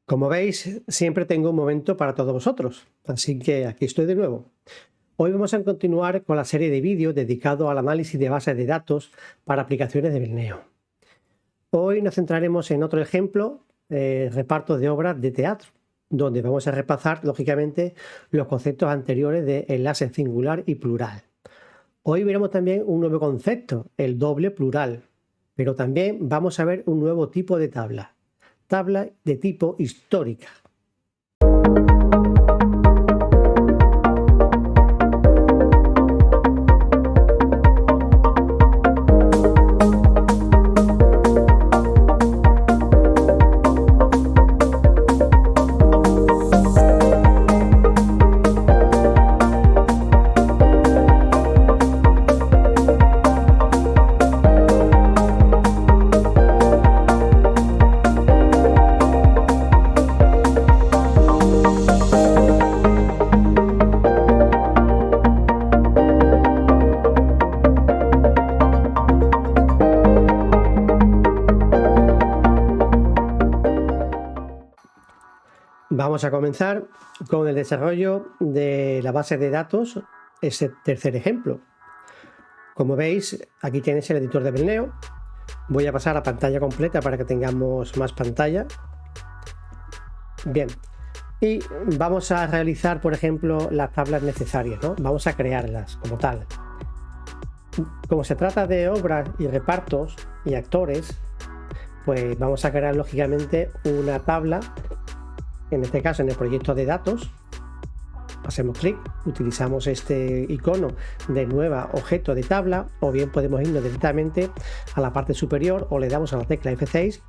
Como veis, siempre tengo un momento para todos vosotros, así que aquí estoy de nuevo. Hoy vamos a continuar con la serie de vídeos dedicados al análisis de bases de datos para aplicaciones de Berneo. Hoy nos centraremos en otro ejemplo, reparto de obras de teatro, donde vamos a repasar, lógicamente, los conceptos anteriores de enlace singular y plural. Hoy veremos también un nuevo concepto, el doble plural, pero también vamos a ver un nuevo tipo de tabla de tipo histórica. Vamos a comenzar con el desarrollo de la base de datos, ese tercer ejemplo. Como veis, aquí tienes el editor de Berneo. Voy a pasar a pantalla completa para que tengamos más pantalla. Bien, y vamos a realizar, por ejemplo, las tablas necesarias, ¿no? Vamos a crearlas como tal. Como se trata de obras y repartos y actores, pues vamos a crear lógicamente una tabla. En este caso, en el proyecto de datos, hacemos clic, utilizamos este icono de nueva objeto de tabla, o bien podemos irnos directamente a la parte superior o le damos a la tecla F6,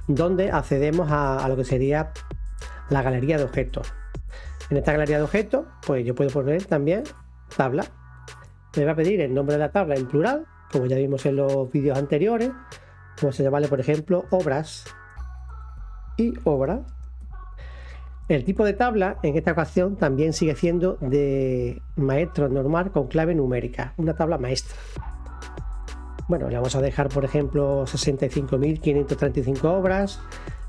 donde accedemos a lo que sería la galería de objetos. En esta galería de objetos, pues yo puedo poner también tabla. Me va a pedir el nombre de la tabla en plural, como ya vimos en los vídeos anteriores. Vamos a llamarle, por ejemplo, obras y obra. El tipo de tabla en esta ocasión también sigue siendo de maestro normal con clave numérica, una tabla maestra. Bueno, le vamos a dejar, por ejemplo, 65.535 obras.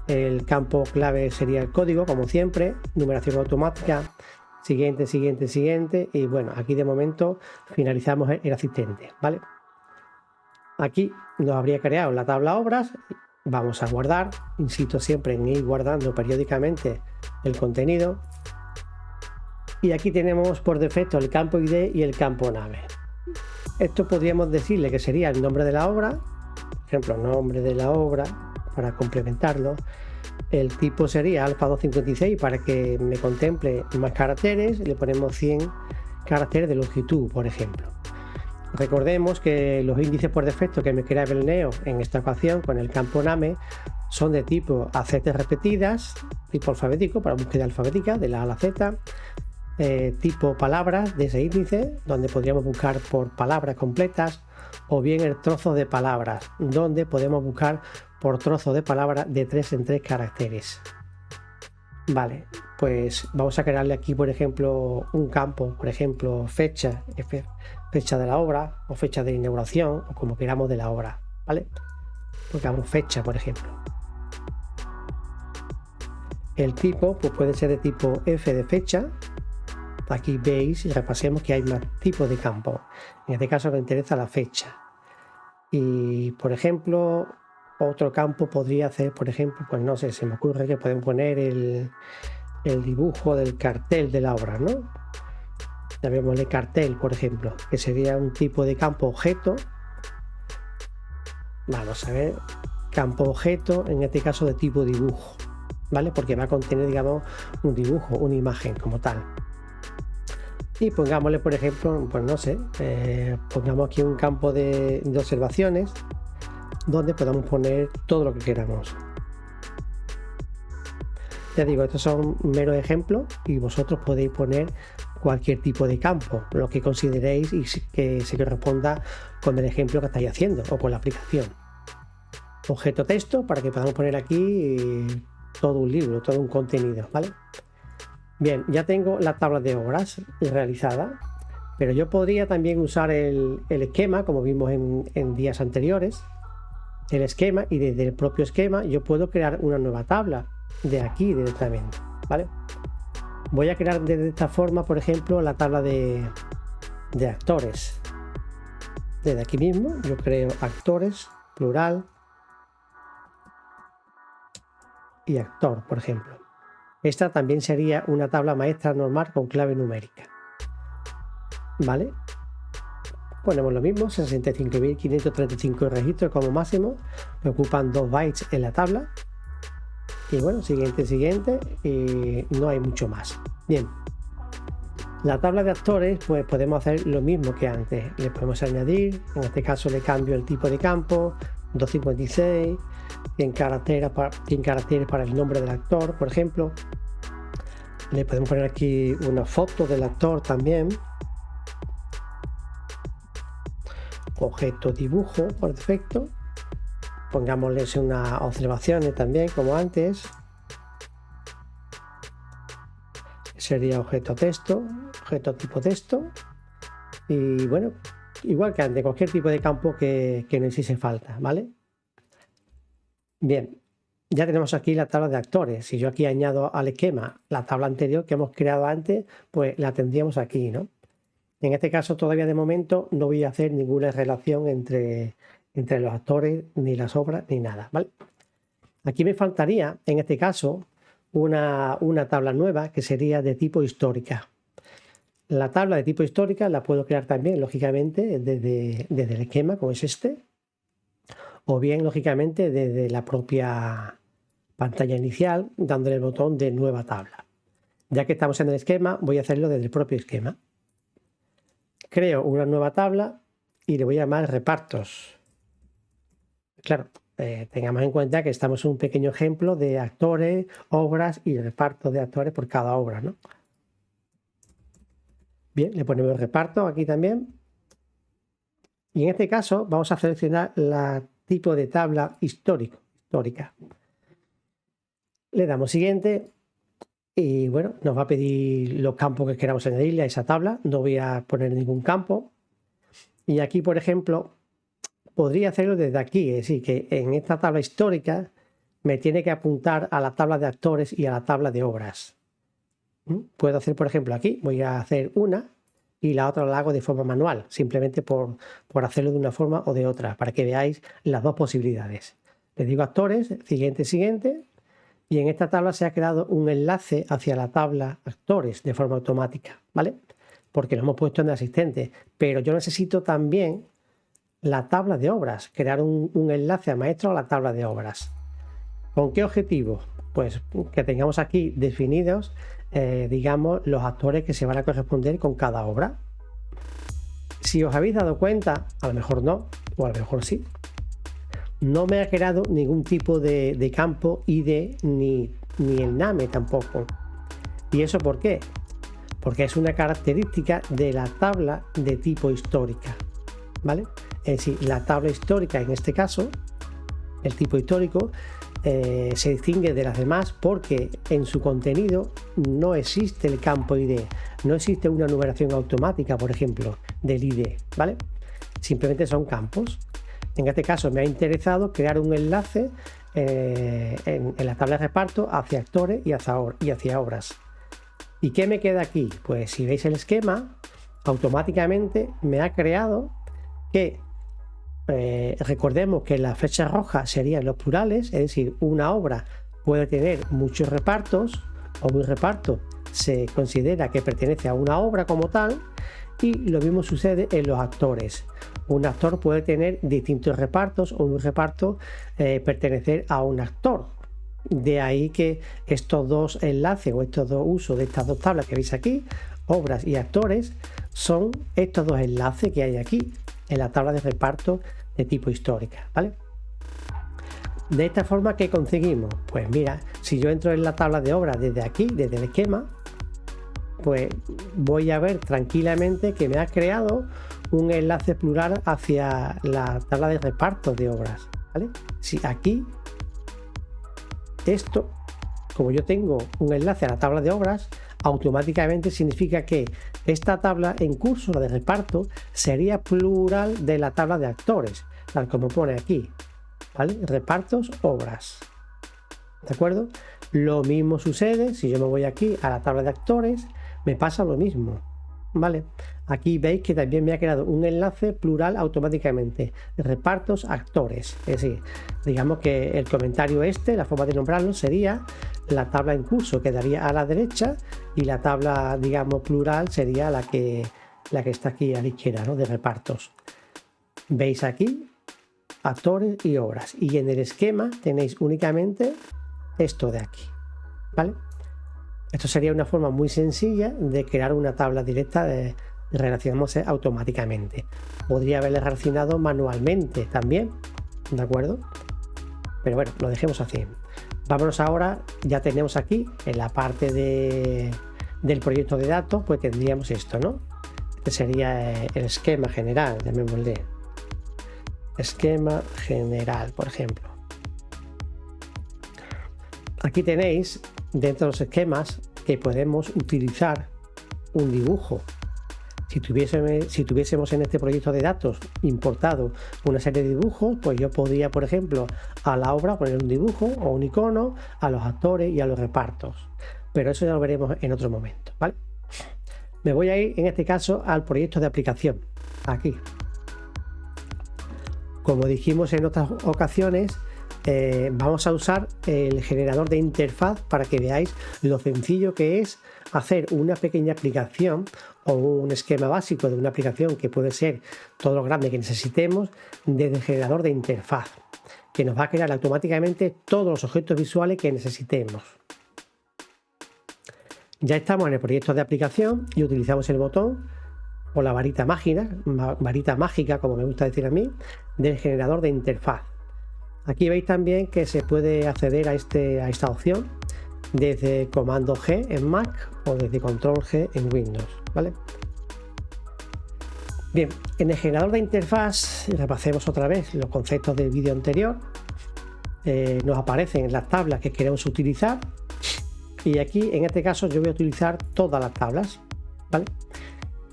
El campo clave sería el código, como siempre, numeración automática, siguiente, siguiente, siguiente. Y bueno, aquí de momento finalizamos el asistente, ¿vale? Aquí nos habría creado la tabla obras. Vamos a guardar, insisto siempre en ir guardando periódicamente el contenido. Y aquí tenemos por defecto el campo ID y el campo name. Esto podríamos decirle que sería el nombre de la obra, por ejemplo, nombre de la obra, para complementarlo. El tipo sería alfa 256 para que me contemple más caracteres. Le ponemos 100 caracteres de longitud, por ejemplo. Recordemos que los índices por defecto que me crea Berneo en esta ocasión con el campo name son de tipo AZ repetidas, tipo alfabético para búsqueda alfabética de la A a la Z, tipo palabras de ese índice donde podríamos buscar por palabras completas, o bien el trozo de palabras donde podemos buscar por trozo de palabra de 3 en 3 caracteres. Vale, pues vamos a crearle aquí, por ejemplo, un campo, por ejemplo, fecha de la obra o fecha de inauguración o como queramos de la obra, ¿vale? Pongamos fecha, por ejemplo. El tipo pues puede ser de tipo F de fecha. Aquí veis y repasemos que hay más tipos de campo. En este caso nos interesa la fecha. Y, por ejemplo, otro campo podría ser, por ejemplo, pues no sé, se me ocurre que pueden poner el dibujo del cartel de la obra, ¿no? Llamémosle cartel, por ejemplo, que sería un tipo de campo objeto. Vamos a ver, campo objeto, en este caso de tipo dibujo, ¿vale? Porque va a contener, digamos, un dibujo, una imagen como tal. Y pongámosle, por ejemplo, pues no sé, pongamos aquí un campo de observaciones donde podamos poner todo lo que queramos. Ya digo, estos son meros ejemplos y vosotros podéis poner cualquier tipo de campo, lo que consideréis y que se corresponda con el ejemplo que estáis haciendo o con la aplicación. Objeto texto para que podamos poner aquí todo un libro, todo un contenido, ¿vale? Bien, ya tengo la tabla de obras realizada, Pero yo podría también usar el esquema, como vimos en días anteriores, el esquema, y desde el propio esquema yo puedo crear una nueva tabla de aquí directamente, ¿vale? Voy a crear de esta forma, por ejemplo, la tabla de actores. Desde aquí mismo yo creo actores, plural, y actor, por ejemplo. Esta también sería una tabla maestra normal con clave numérica, ¿vale? Ponemos lo mismo, 65.535 registros como máximo, me ocupan 2 bytes en la tabla. Y bueno, siguiente, y no hay mucho más. Bien, la tabla de actores, pues podemos hacer lo mismo que antes. Le podemos añadir, en este caso le cambio el tipo de campo, 256, 100 caracteres para el nombre del actor, por ejemplo. Le podemos poner aquí una foto del actor también. Objeto dibujo por defecto. Pongámosles unas observaciones también, como antes. Sería objeto texto, objeto tipo texto. Y bueno, igual que antes, cualquier tipo de campo que no hiciese falta, ¿vale? Bien, ya tenemos aquí la tabla de actores. Si yo aquí añado al esquema la tabla anterior que hemos creado antes, pues la tendríamos aquí, ¿no? En este caso, todavía de momento no voy a hacer ninguna relación entre los actores, ni las obras, ni nada, ¿vale? Aquí me faltaría, en este caso, una tabla nueva que sería de tipo histórica. La tabla de tipo histórica la puedo crear también, lógicamente, desde el esquema, como es este, o bien, lógicamente, desde la propia pantalla inicial, dándole el botón de nueva tabla. Ya que estamos en el esquema, voy a hacerlo desde el propio esquema. Creo una nueva tabla y le voy a llamar repartos. Claro, tengamos en cuenta que estamos en un pequeño ejemplo de actores, obras y repartos de actores por cada obra, ¿no? Bien, le ponemos reparto aquí también. Y en este caso vamos a seleccionar el tipo de tabla histórica. Le damos siguiente y bueno, nos va a pedir los campos que queramos añadirle a esa tabla. No voy a poner ningún campo. Y aquí, por ejemplo, podría hacerlo desde aquí, es decir, que en esta tabla histórica me tiene que apuntar a la tabla de actores y a la tabla de obras. Puedo hacer, por ejemplo, aquí, voy a hacer una y la otra la hago de forma manual, simplemente por hacerlo de una forma o de otra, para que veáis las dos posibilidades. Le digo actores, siguiente, y en esta tabla se ha creado un enlace hacia la tabla actores de forma automática, ¿vale? Porque lo hemos puesto en el asistente, pero yo necesito también la tabla de obras, crear un enlace a maestro a la tabla de obras. ¿Con qué objetivo? Pues que tengamos aquí definidos, digamos, los actores que se van a corresponder con cada obra. Si os habéis dado cuenta, a lo mejor no, o a lo mejor sí, no me ha creado ningún tipo de campo ID ni el name tampoco. ¿Y eso por qué? Porque es una característica de la tabla de tipo histórica, ¿vale? Es decir, la tabla histórica, en este caso, el tipo histórico, se distingue de las demás porque en su contenido no existe el campo ID, no existe una numeración automática, por ejemplo, del ID, ¿vale? Simplemente son campos. En este caso me ha interesado crear un enlace en la tabla de reparto hacia actores y hacia obras. ¿Y qué me queda aquí? Pues si veis el esquema, automáticamente me ha creado que recordemos que las flechas rojas serían los plurales, es decir, una obra puede tener muchos repartos o un reparto se considera que pertenece a una obra como tal, y lo mismo sucede en los actores. Un actor puede tener distintos repartos o un reparto pertenecer a un actor. De ahí que estos dos enlaces o estos dos usos de estas dos tablas que veis aquí, obras y actores, son estos dos enlaces que hay aquí en la tabla de reparto de tipo histórica, ¿vale? De esta forma, ¿qué conseguimos? Pues mira, si yo entro en la tabla de obras desde aquí, desde el esquema, pues voy a ver tranquilamente que me ha creado un enlace plural hacia la tabla de reparto de obras, ¿vale? Si aquí, esto, como yo tengo un enlace a la tabla de obras, automáticamente significa que esta tabla en curso, la de reparto, sería plural de la tabla de actores, tal como pone aquí, ¿vale? Repartos, obras. ¿De acuerdo? Lo mismo sucede si yo me voy aquí a la tabla de actores, me pasa lo mismo, ¿vale? Aquí veis que también me ha creado un enlace plural automáticamente, repartos, actores. Es decir, digamos que el comentario la forma de nombrarlo sería la tabla en curso, quedaría a la derecha, y la tabla, digamos, plural sería la que está aquí a la izquierda, ¿no? De repartos. Veis aquí actores y obras, y en el esquema tenéis únicamente esto de aquí, ¿vale? Esto sería una forma muy sencilla de crear una tabla directa de relacionarse automáticamente. Podría haberle relacionado manualmente también, ¿de acuerdo? Pero bueno, lo dejemos así. Vámonos ahora, ya tenemos aquí en la parte del proyecto de datos, pues tendríamos esto, ¿no? Este sería el esquema general, llamémosle. Esquema general, por ejemplo. Aquí tenéis dentro de los esquemas que podemos utilizar un dibujo. Si tuviésemos en este proyecto de datos importado una serie de dibujos, pues yo podría, por ejemplo, a la obra poner un dibujo o un icono, a los actores y a los repartos. Pero eso ya lo veremos en otro momento, ¿vale? Me voy a ir en este caso al proyecto de aplicación. Aquí. Como dijimos en otras ocasiones, vamos a usar el generador de interfaz para que veáis lo sencillo que es hacer una pequeña aplicación o un esquema básico de una aplicación, que puede ser todo lo grande que necesitemos, desde el generador de interfaz, que nos va a crear automáticamente todos los objetos visuales que necesitemos. Ya estamos en el proyecto de aplicación y utilizamos el botón o la varita mágica, como me gusta decir a mí, del generador de interfaz. Aquí veis también que se puede acceder a esta opción desde comando G en Mac o desde control G en Windows, ¿vale? Bien, en el generador de interfaz, repasemos otra vez los conceptos del vídeo anterior. Nos aparecen las tablas que queremos utilizar, y aquí en este caso yo voy a utilizar todas las tablas, ¿vale?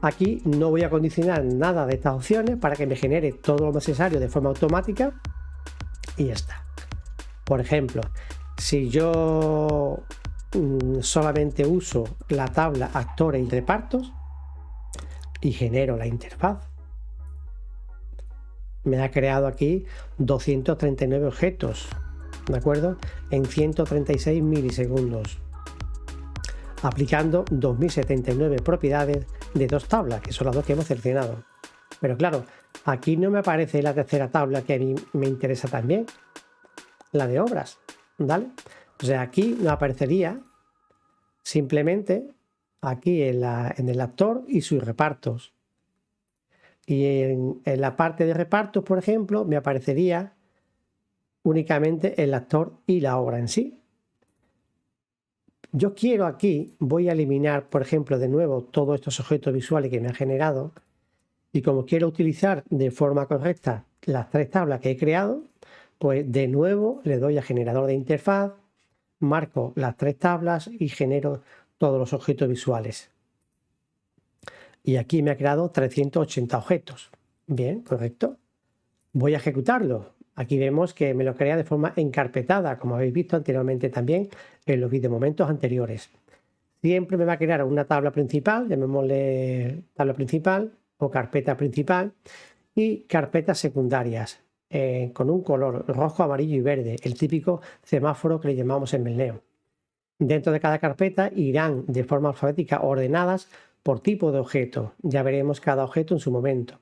Aquí no voy a condicionar nada de estas opciones para que me genere todo lo necesario de forma automática y ya está. Por ejemplo, si yo solamente uso la tabla actores y repartos y genero la interfaz, me ha creado aquí 239 objetos, ¿de acuerdo? En 136 milisegundos, aplicando 2079 propiedades de dos tablas, que son las dos que hemos seleccionado. Pero claro, aquí no me aparece la tercera tabla que a mí me interesa también, la de obras, ¿vale? O sea, aquí nos aparecería simplemente aquí en el actor y sus repartos. Y en la parte de repartos, por ejemplo, me aparecería únicamente el actor y la obra en sí. Yo quiero aquí, voy a eliminar, por ejemplo, de nuevo todos estos objetos visuales que me han generado, y como quiero utilizar de forma correcta las tres tablas que he creado, pues de nuevo le doy a generador de interfaz, marco las tres tablas y genero todos los objetos visuales. Y aquí me ha creado 380 objetos. Bien, correcto. Voy a ejecutarlo. Aquí vemos que me lo crea de forma encarpetada, como habéis visto anteriormente también en los videomomentos anteriores. Siempre me va a crear una tabla principal, llamémosle tabla principal o carpeta principal, y carpetas secundarias con un color rojo, amarillo y verde, el típico semáforo que le llamamos en meneo. Dentro de cada carpeta irán de forma alfabética ordenadas por tipo de objeto. Ya veremos cada objeto en su momento,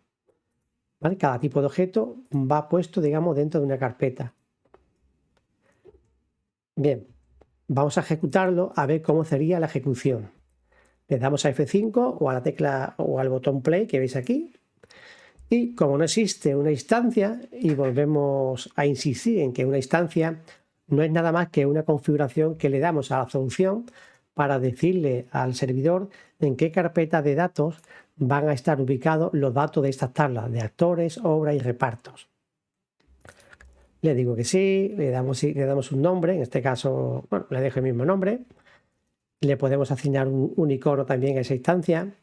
¿vale? Cada tipo de objeto va puesto, digamos, dentro de una carpeta. Bien, vamos a ejecutarlo a ver cómo sería la ejecución. Le damos a F5 o a la tecla o al botón play que veis aquí. Y como no existe una instancia, y volvemos a insistir en que una instancia no es nada más que una configuración que le damos a la solución para decirle al servidor en qué carpeta de datos van a estar ubicados los datos de estas tablas de actores, obras y repartos. Le digo que sí, le damos un nombre, en este caso, bueno, le dejo el mismo nombre, Le podemos asignar un icono también a esa instancia.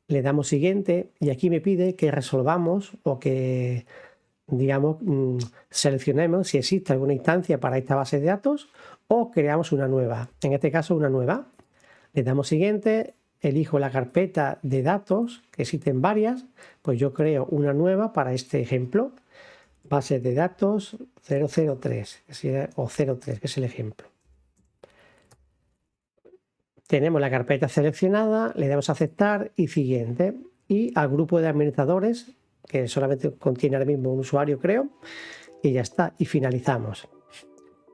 Le damos siguiente y aquí me pide que resolvamos o que, digamos, seleccionemos si existe alguna instancia para esta base de datos o creamos una nueva. En este caso, una nueva. Le damos siguiente, elijo la carpeta de datos, que existen varias, pues yo creo una nueva para este ejemplo. Base de datos 003 o 03, que es el ejemplo. Tenemos la carpeta seleccionada, le damos a aceptar y siguiente. Y al grupo de administradores, que solamente contiene ahora mismo un usuario, creo, y ya está, y finalizamos.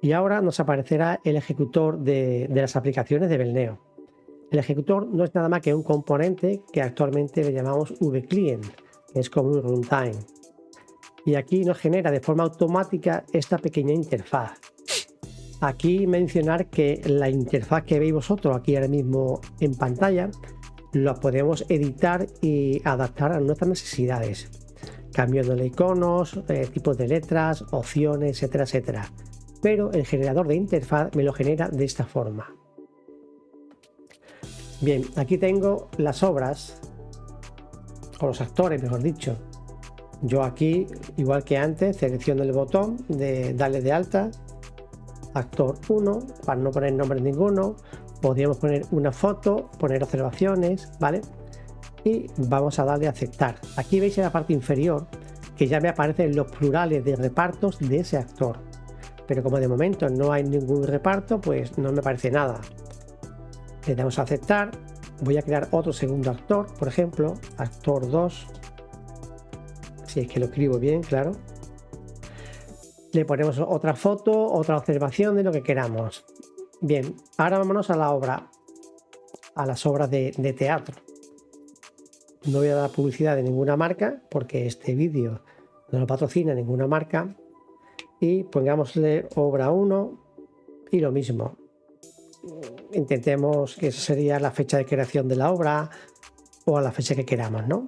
Y ahora nos aparecerá el ejecutor de las aplicaciones de Belneo. El ejecutor no es nada más que un componente que actualmente le llamamos vClient, que es como un runtime. Y aquí nos genera de forma automática esta pequeña interfaz. Aquí mencionar que la interfaz que veis vosotros aquí ahora mismo en pantalla la podemos editar y adaptar a nuestras necesidades, cambiándole iconos, tipos de letras, opciones, etcétera, etcétera. Pero el generador de interfaz me lo genera de esta forma. Bien, aquí tengo las obras, o los actores, mejor dicho. Yo aquí, igual que antes, selecciono el botón de darle de alta, actor 1, para no poner nombre ninguno. Podríamos poner una foto, poner observaciones, ¿vale? Y vamos a darle a aceptar. Aquí veis en la parte inferior que ya me aparecen los plurales de repartos de ese actor. Pero como de momento no hay ningún reparto, pues no me aparece nada. Le damos a aceptar. Voy a crear otro segundo actor, por ejemplo, actor 2. Si es que lo escribo bien, claro. Le ponemos otra foto, otra observación de lo que queramos. Bien, ahora vámonos a la obra, a las obras de teatro. No voy a dar publicidad de ninguna marca porque este vídeo no lo patrocina ninguna marca. Y pongámosle obra 1 y lo mismo. Intentemos que esa sería la fecha de creación de la obra o a la fecha que queramos, ¿no?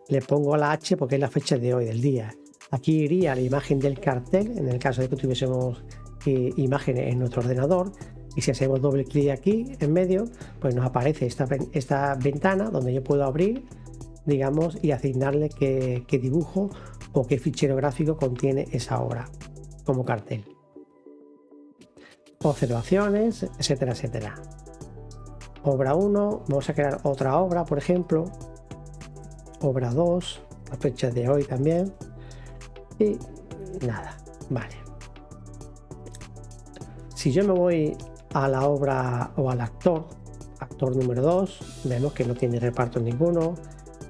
Le pongo la H porque es la fecha de hoy, del día. Aquí iría la imagen del cartel, en el caso de que tuviésemos imágenes en nuestro ordenador. Y si hacemos doble clic aquí en medio, pues nos aparece esta ventana donde yo puedo abrir, digamos, y asignarle qué dibujo o qué fichero gráfico contiene esa obra como cartel. Observaciones, etcétera, etcétera. Obra 1, vamos a crear otra obra, por ejemplo. Obra 2, la fecha de hoy también. Y nada, vale. Si yo me voy a la obra o al actor, actor número 2, vemos que no tiene reparto ninguno.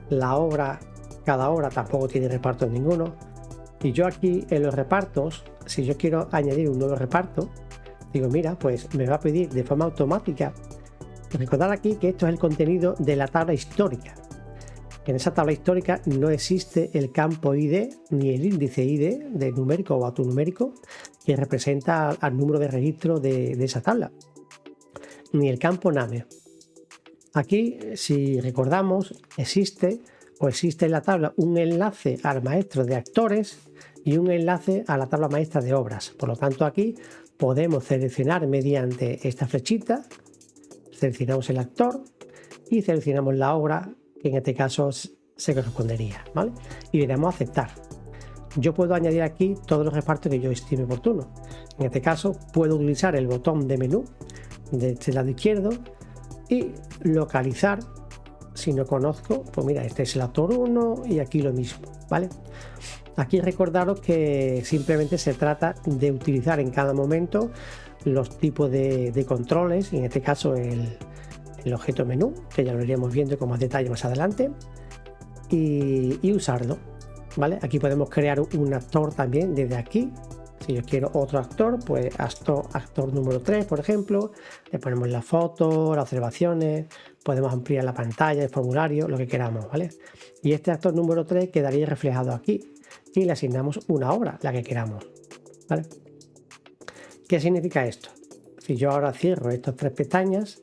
La obra, cada obra tampoco tiene reparto ninguno. Y yo aquí en los repartos, si yo quiero añadir un nuevo reparto, digo, mira, pues me va a pedir de forma automática. Recordad aquí que esto es el contenido de la tabla histórica. En esa tabla histórica no existe el campo ID ni el índice ID de numérico o autonumérico que representa al número de registro de esa tabla, ni el campo NAME. Aquí, si recordamos, existe en la tabla un enlace al maestro de actores y un enlace a la tabla maestra de obras. Por lo tanto, aquí podemos seleccionar mediante esta flechita, seleccionamos el actor y seleccionamos la obra que en este caso se correspondería, ¿vale? Y le damos a aceptar. Yo puedo añadir aquí todos los repartos que yo estime oportuno. En este caso puedo utilizar el botón de menú de este lado izquierdo y localizar. Si no conozco, pues mira, este es el actor 1 y aquí lo mismo, ¿vale? Aquí recordaros que simplemente se trata de utilizar en cada momento los tipos de controles, y en este caso el objeto menú, que ya lo iríamos viendo con más detalle más adelante, y usarlo, ¿vale? Aquí podemos crear un actor también desde aquí. Si yo quiero otro actor, pues actor número 3, por ejemplo, le ponemos la foto, las observaciones, podemos ampliar la pantalla, el formulario, lo que queramos, ¿vale? Y este actor número 3 quedaría reflejado aquí y le asignamos una obra, la que queramos, ¿vale? ¿Qué significa esto? Si yo ahora cierro estas tres pestañas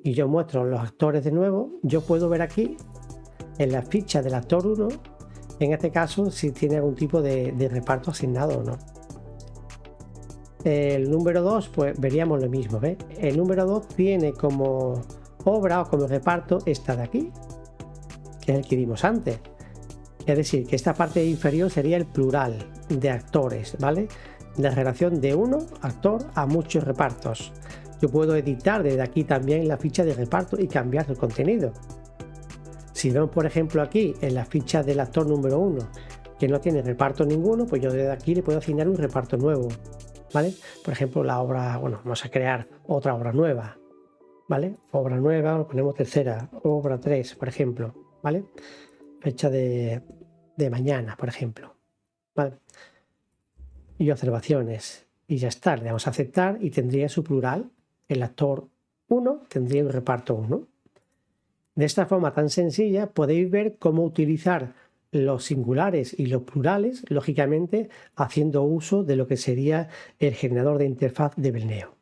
y yo muestro los actores de nuevo, yo puedo ver aquí en la ficha del actor 1, en este caso, si tiene algún tipo de reparto asignado o no. El número 2, pues veríamos lo mismo, ¿ves? El número 2 tiene como obra o como reparto esta de aquí, que es el que vimos antes. Es decir, que esta parte inferior sería el plural de actores, ¿vale? La relación de uno, actor, a muchos repartos. Yo puedo editar desde aquí también la ficha de reparto y cambiar el contenido. Si vemos, por ejemplo, aquí en la ficha del actor número 1, que no tiene reparto ninguno, pues yo desde aquí le puedo asignar un reparto nuevo, ¿vale? Por ejemplo, la obra, bueno, vamos a crear otra obra nueva, ¿vale? Obra nueva, ponemos tercera, obra 3, por ejemplo, ¿vale? Fecha de mañana, por ejemplo, ¿vale? Y observaciones. Y ya está, le damos a aceptar y tendría su plural. El actor 1 tendría un reparto 1. De esta forma tan sencilla podéis ver cómo utilizar los singulares y los plurales, lógicamente haciendo uso de lo que sería el generador de interfaz de Bleneo.